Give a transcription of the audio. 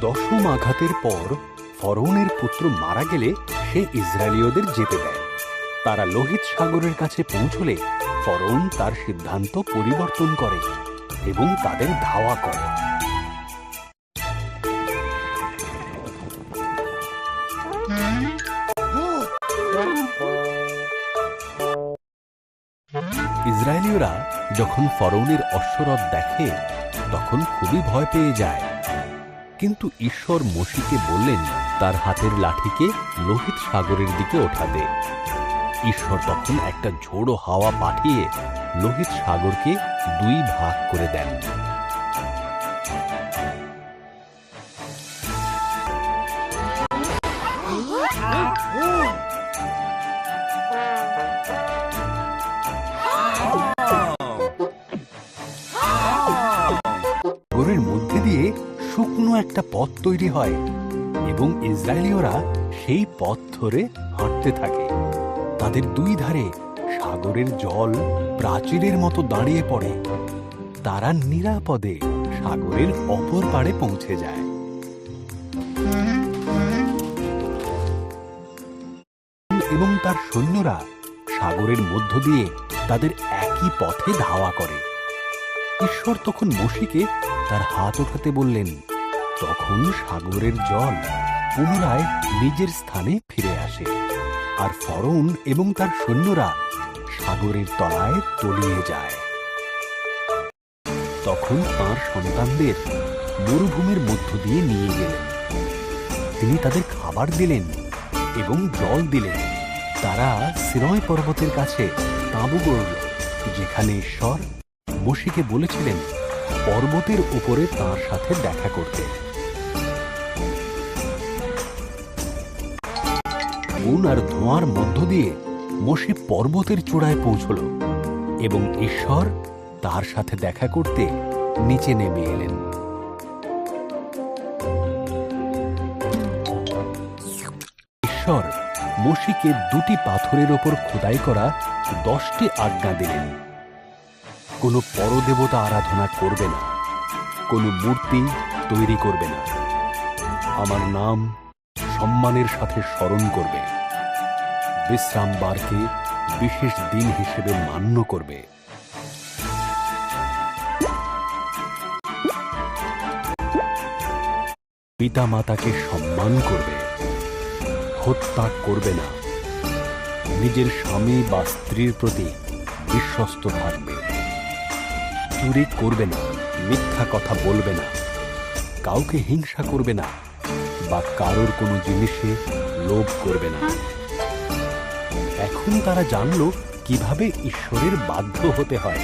দশম আঘাতের পর ফরৌনের পুত্র মারা গেলে সে ইসরায়েলীয়দের যেতে দেয়। তারা লোহিত সাগরের কাছে পৌঁছলে ফরৌন তার সিদ্ধান্ত পরিবর্তন করে এবং তাদের ধাওয়া করে। ইসরায়েলীয়রা যখন ফরৌনের অশ্বরথ দেখে তখন খুবই ভয় পেয়ে যায়, কিন্তু ঈশ্বর মোশিকে বললেন তার হাতের লাঠিকে লোহিত সাগরের দিকে ওঠাতে। ঈশ্বর তখন একটা ঝোড়ো হাওয়া পাঠিয়ে লোহিত সাগরকে দুই ভাগ করে দেন। সাগরের মধ্যে দিয়ে শুকনো একটা পথ তৈরি হয় এবং ইসরায়েলীয়রা সেই পথ ধরে হাঁটতে থাকে। তাদের দুই ধারে সাগরের জল প্রাচীরের মতো দাঁড়িয়ে পড়ে। তারা নিরাপদে সাগরের অপর পাড়ে পৌঁছে যায়। এবং তার সৈন্যরা সাগরের মধ্য দিয়ে তাদের একই পথে ধাওয়া করে। ঈশ্বর তখন মোশিকে তার হাত ওঠাতে বললেন। তখন সাগরের জল পুনরায় নিজের স্থানে ফিরে আসে, আর ফরৌন এবং তার সৈন্যরা সাগরের তলায় তলিয়ে যায়। তখন তাঁর সন্তানদের মরুভূমির মধ্য দিয়ে নিয়ে গেলেন। তিনি তাদের খাবার দিলেন এবং জল দিলেন। তারা সিনয় পর্বতের কাছে তাঁবু গড়ল, যেখানে ঈশ্বর মোশিকে বলেছিলেন পর্বতের উপরে তাঁর সাথে দেখা করতে। আগুন আর ধোঁয়ার মধ্য দিয়ে মোশে পর্বতের চূড়ায় পৌঁছল এবং ঈশ্বর তার সাথে দেখা করতে নিচে নেমে এলেন। ঈশ্বর মোশিকে দুটি পাথরের ওপর খোদাই করা 10টি আজ্ঞা দিলেন। কোনো পরদেবতা আরাধনা করবে না, কোনো মূর্তি তৈরি করবে না, আমার নাম সম্মানের সাথে স্মরণ করবে, বিশ্রামবারকে বিশেষ দিন হিসেবে মান্য করবে, পিতা মাতাকে সম্মান করবে, হত্যা করবে না, নিজের স্বামী বা স্ত্রীর প্রতি বিশ্বস্ত থাকবে, চুরি করবে না, মিথ্যা কথা বলবে না, কাউকে হিংসা করবে না বা কারোর কোনো জিনিসে লোভ করবে না। এখন তারা জানল কিভাবে ঈশ্বরের বাধ্য হতে হয়।